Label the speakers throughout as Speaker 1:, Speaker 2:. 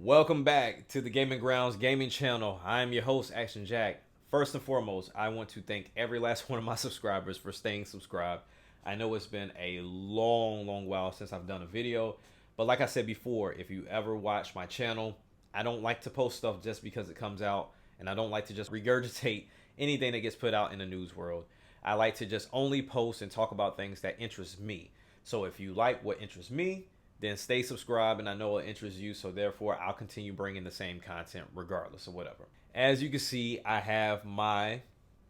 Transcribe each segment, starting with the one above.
Speaker 1: Welcome back to the Gaming Grounds Gaming Channel. I am your host, Action Jack. First and foremost, I want to thank every last one of my subscribers for staying subscribed. I know it's been a long while since I've done a video, but like I said before, if you ever watch my channel, I don't like to post stuff just because it comes out, and I don't like to just regurgitate anything that gets put out in the news world. I like to just only post and talk about things that interest me. So if you like what interests me, then stay subscribed, and I know it interests you, so therefore I'll continue bringing the same content regardless of whatever. As you can see, I have my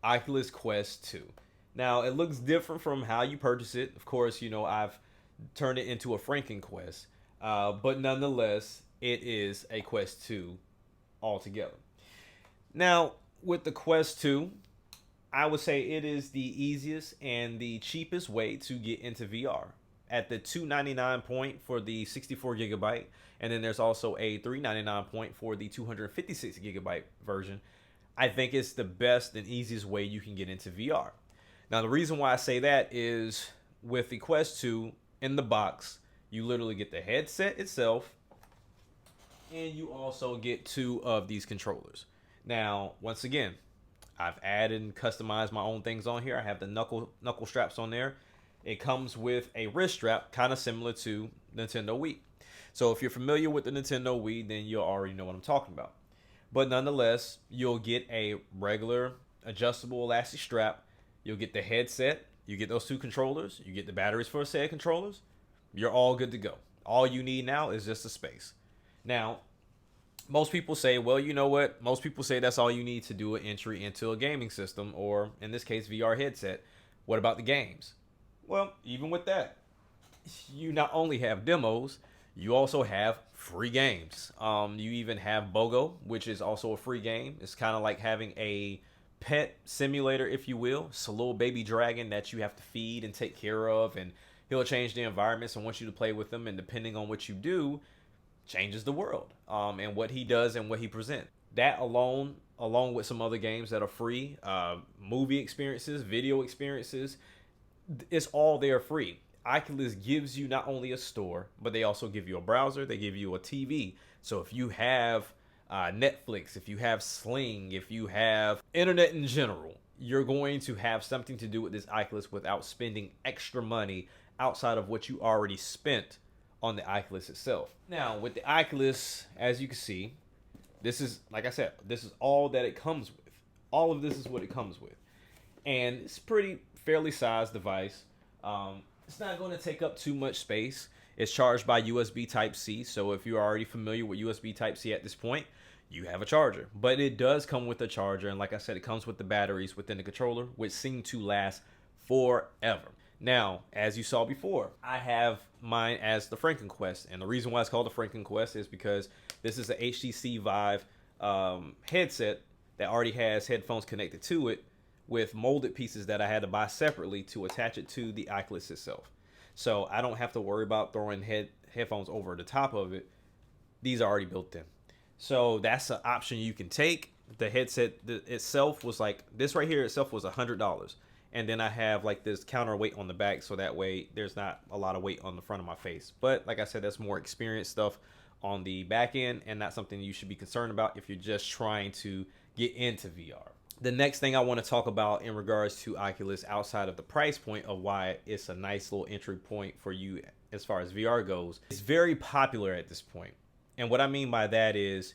Speaker 1: Oculus Quest 2. Now, it looks different from how you purchase it. Of course, you know, I've turned it into a Franken Quest, but nonetheless, it is a Quest 2 altogether. Now, with the Quest 2, I would say it is the easiest and the cheapest way to get into VR at the $299 point for the 64 gigabyte, and then there's also a $399 point for the 256 gigabyte version. I think it's the best and easiest way you can get into VR. Now, the reason why I say that is with the Quest 2 in the box, you literally get the headset itself, and you also get two of these controllers. Now, once again, I've added and customized my own things on here. I have the knuckle straps on there. It comes with a wrist strap, kind of similar to Nintendo Wii. So if you're familiar with the Nintendo Wii, then you'll already know what I'm talking about. But nonetheless, you'll get a regular adjustable elastic strap. You'll get the headset. You get those two controllers. You get the batteries for said controllers. You're all good to go. All you need now is just a space. Now, most people say, well, you know what? Most people say that's all you need to do an entry into a gaming system, or in this case, VR headset. What about the games? Well, even with that, you not only have demos, you also have free games. You even have BOGO, which is also a free game. It's kind of like having a pet simulator, if you will. It's a little baby dragon that you have to feed and take care of, and he'll change the environments and wants you to play with him, and depending on what you do, changes the world, and what he does and what he presents. That alone with some other games that are free, movie experiences, video experiences, it's all there free. Oculus gives you not only a store, but they also give you a browser. They give you a TV. So if you have Netflix, if you have Sling, if you have internet in general, you're going to have something to do with this Oculus without spending extra money outside of what you already spent on the Oculus itself. Now, with the Oculus, as you can see, this is, like I said, this is all that it comes with. All of this is what it comes with. And it's pretty fairly sized device. It's not going to take up too much space. It's charged by USB Type-C, so if you're already familiar with USB Type-C at this point, you have a charger. But it does come with a charger, and like I said, it comes with the batteries within the controller, which seem to last forever. Now, as you saw before, I have mine as the Franken Quest, and the reason why it's called the Franken Quest is because this is a HTC Vive headset that already has headphones connected to it, with molded pieces that I had to buy separately to attach it to the Oculus itself. So I don't have to worry about throwing headphones over the top of it. These are already built in. So that's an option you can take. The headset itself was like, this right here itself was $100. And then I have like this counterweight on the back, so that way there's not a lot of weight on the front of my face. But like I said, that's more experience stuff on the back end, and not something you should be concerned about if you're just trying to get into VR. The next thing I want to talk about in regards to Oculus, outside of the price point of why it's a nice little entry point for you as far as VR goes, it's very popular at this point. And what I mean by that is,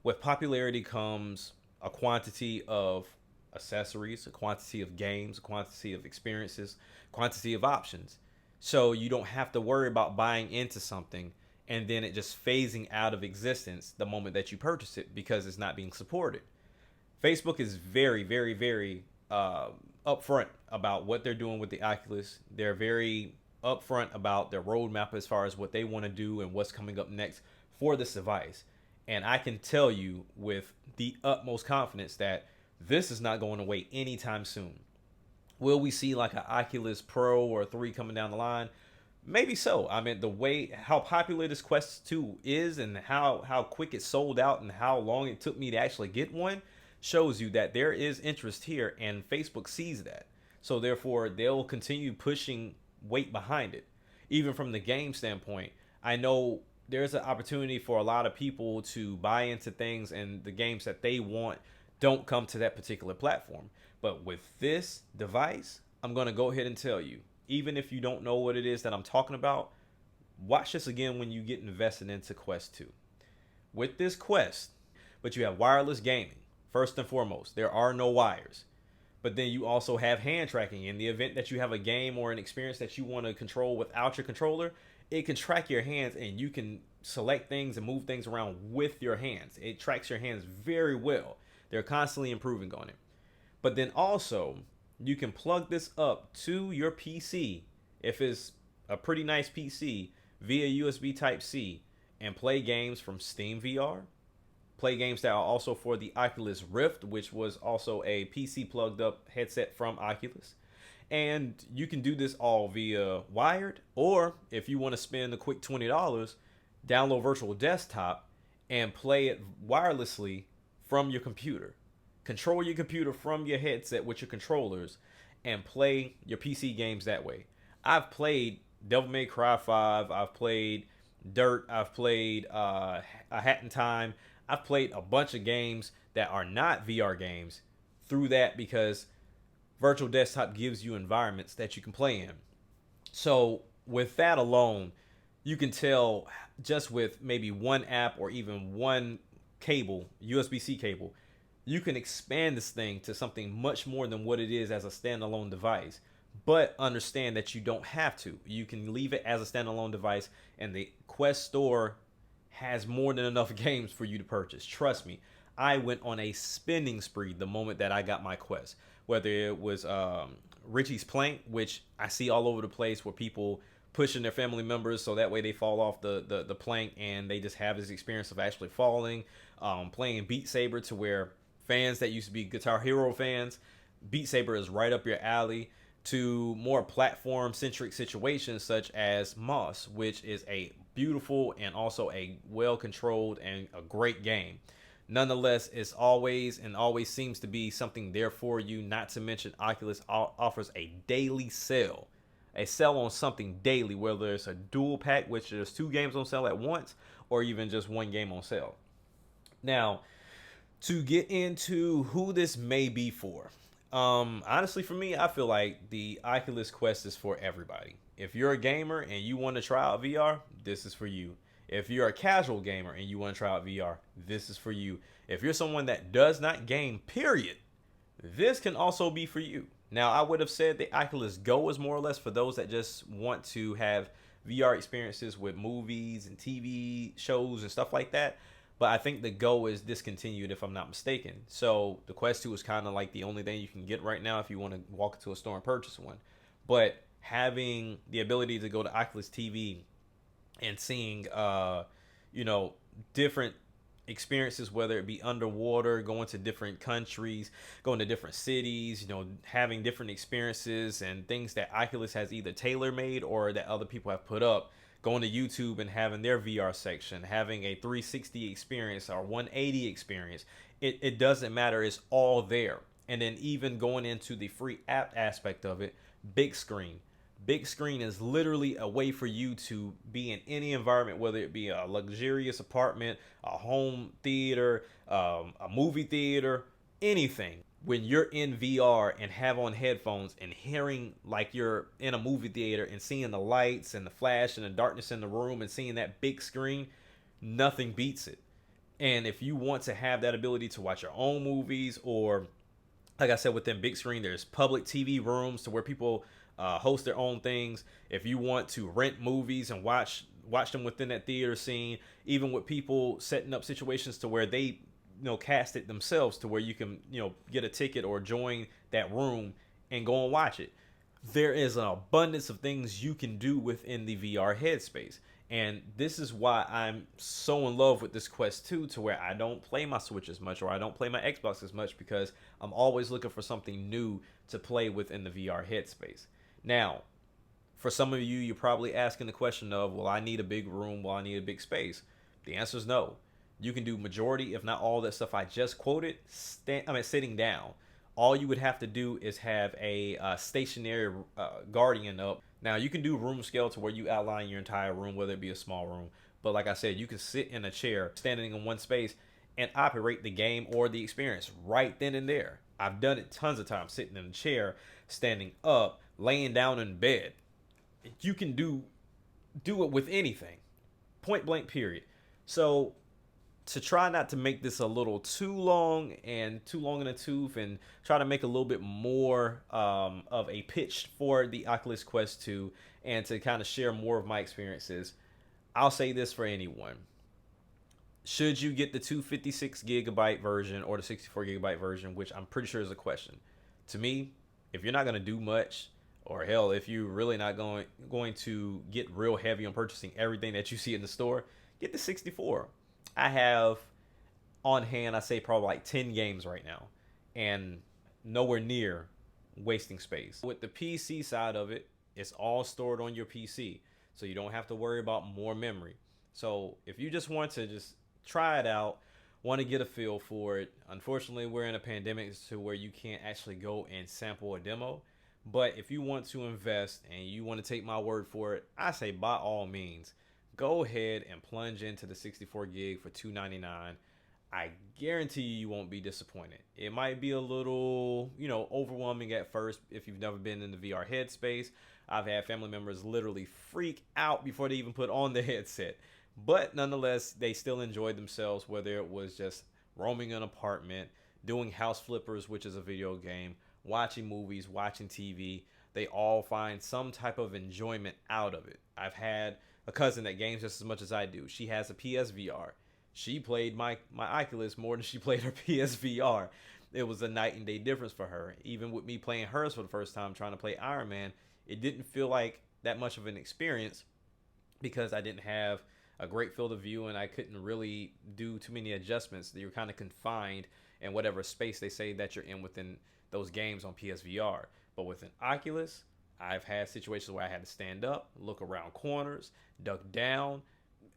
Speaker 1: with popularity comes a quantity of accessories, a quantity of games, a quantity of experiences, quantity of options. So you don't have to worry about buying into something and then it just phasing out of existence the moment that you purchase it because it's not being supported. Facebook is very upfront about what they're doing with the Oculus. They're very upfront about their roadmap as far as what they want to do and what's coming up next for this device. And I can tell you with the utmost confidence that this is not going away anytime soon. Will we see like an Oculus Pro or 3 coming down the line? Maybe so. I mean, the way how popular this Quest 2 is and how quick it sold out and how long it took me to actually get one shows you that there is interest here, and Facebook sees that. So therefore, they'll continue pushing weight behind it. Even from the game standpoint, I know there's an opportunity for a lot of people to buy into things, and the games that they want don't come to that particular platform. But with this device, I'm going to go ahead and tell you, even if you don't know what it is that I'm talking about, watch this again when you get invested into Quest 2. With this Quest, but you have wireless gaming. First and foremost, there are no wires. But then you also have hand tracking. In the event that you have a game or an experience that you want to control without your controller, it can track your hands and you can select things and move things around with your hands. It tracks your hands very well. They're constantly improving on it. But then also, you can plug this up to your PC, if it's a pretty nice PC, via USB Type-C, and play games from Steam VR, play games that are also for the Oculus Rift, which was also a PC plugged up headset from Oculus. And you can do this all via wired, or if you want to spend a quick $20, download Virtual Desktop and play it wirelessly from your computer. Control your computer from your headset with your controllers and play your PC games that way. I've played Devil May Cry 5, I've played Dirt, I've played A Hat in Time. I've played a bunch of games that are not VR games through that, because Virtual Desktop gives you environments that you can play in. So with that alone, you can tell just with maybe one app or even one cable, USB-C cable, you can expand this thing to something much more than what it is as a standalone device. But understand that you don't have to. You can leave it as a standalone device, and the Quest store has more than enough games for you to purchase. Trust me, I went on a spending spree the moment that I got my Quest. Whether it was Richie's Plank, which I see all over the place, where people pushing their family members so that way they fall off the plank and they just have this experience of actually falling. Playing Beat Saber, to where fans that used to be Guitar Hero fans, Beat Saber is right up your alley, to more platform-centric situations such as Moss, which is a beautiful and also a well-controlled and a great game. Nonetheless, it's always seems to be something there for you, not to mention Oculus offers a daily sale. A sale on something daily, whether it's a dual pack, which there's 2 games on sale at once, or even just 1 game on sale. Now, to get into who this may be for, honestly, for me, I feel like the Oculus Quest is for everybody. If you're a gamer and you want to try out VR, this is for you. If you're a casual gamer and you want to try out VR, this is for you. If you're someone that does not game, period, this can also be for you. Now, I would have said the Oculus Go is more or less for those that just want to have VR experiences with movies and TV shows and stuff like that. But I think the Go is discontinued, if I'm not mistaken. So the Quest 2 is kind of like the only thing you can get right now if you want to walk into a store and purchase one. But having the ability to go to Oculus TV and seeing, different experiences, whether it be underwater, going to different countries, going to different cities, having different experiences and things that Oculus has either tailor-made or that other people have put up, going to YouTube and having their VR section, having a 360 experience or 180 experience. It doesn't matter. It's all there. And then even going into the free app aspect of it, big screen. Big screen is literally a way for you to be in any environment, whether it be a luxurious apartment, a home theater, a movie theater, anything. When you're in VR and have on headphones and hearing like you're in a movie theater and seeing the lights and the flash and the darkness in the room and seeing that big screen, nothing beats it. And if you want to have that ability to watch your own movies, or like I said, within big screen, there's public TV rooms to where people host their own things. If you want to rent movies and watch them within that theater scene, even with people setting up situations to where they cast it themselves, to where you can get a ticket or join that room and go and watch it. There is an abundance of things you can do within the VR headspace. And this is why I'm so in love with this Quest 2, to where I don't play my Switch as much or I don't play my Xbox as much, because I'm always looking for something new to play within the VR headspace. Now, for some of you, you're probably asking the question of, well, I need a big room, well, I need a big space. The answer is no. You can do majority, if not all that stuff I just quoted, sitting down. All you would have to do is have a stationary Guardian up. Now, you can do room scale to where you outline your entire room, whether it be a small room. But like I said, you can sit in a chair, standing in one space, and operate the game or the experience right then and there. I've done it tons of times, sitting in a chair, standing up, laying down in bed. You can do it with anything, point blank, period. So to try not to make this a little too long and too long in the tooth, and try to make a little bit more of a pitch for the Oculus Quest 2, and to kind of share more of my experiences, I'll say this for anyone. Should you get the 256 gigabyte version or the 64 gigabyte version, which I'm pretty sure is a question. To me, if you're not going to do much, or hell, if you're really not going to get real heavy on purchasing everything that you see in the store, get the 64. I have on hand, I say probably like 10 games right now, and nowhere near wasting space. With the PC side of it, it's all stored on your PC, so you don't have to worry about more memory. So if you just want to just try it out, want to get a feel for it, unfortunately we're in a pandemic to where you can't actually go and sample a demo. But if you want to invest and you want to take my word for it, I say by all means, go ahead and plunge into the 64 gig for $299. I guarantee you won't be disappointed. It might be a little, overwhelming at first if you've never been in the VR headspace. I've had family members literally freak out before they even put on the headset. But nonetheless, they still enjoyed themselves, whether it was just roaming an apartment, doing house flippers, which is a video game, watching movies, watching TV. They all find some type of enjoyment out of it. I've had a cousin that games just as much as I do. She has a PSVR. She played my Oculus more than she played her PSVR. It was a night and day difference for her. Even with me playing hers for the first time, trying to play Iron Man, it didn't feel like that much of an experience because I didn't have a great field of view and I couldn't really do too many adjustments. You're kind of confined in whatever space they say that you're in within those games on PSVR. But with an Oculus, I've had situations where I had to stand up, look around corners, duck down.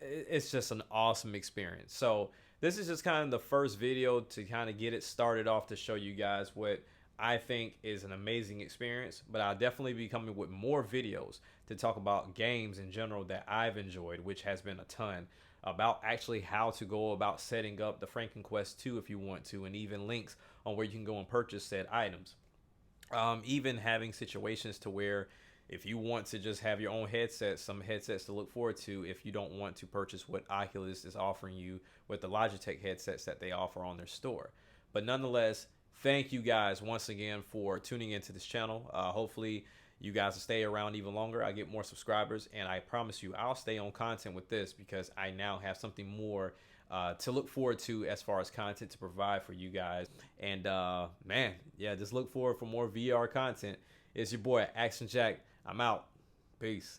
Speaker 1: It's just an awesome experience. So this is just kind of the first video to kind of get it started off to show you guys what I think is an amazing experience. But I'll definitely be coming with more videos to talk about games in general that I've enjoyed, which has been a ton, about actually how to go about setting up the Franken Quest 2 if you want to, and even links on where you can go and purchase said items. Even having situations to where if you want to just have your own headset, some headsets to look forward to if you don't want to purchase what Oculus is offering you with the Logitech headsets that they offer on their store. But nonetheless, thank you guys once again for tuning into this channel. Hopefully you guys will stay around even longer. I get more subscribers, and I promise you I'll stay on content with this because I now have something more to look forward to as far as content to provide for you guys. And man, yeah, just look forward for more VR content. It's your boy Action Jack. I'm out. Peace.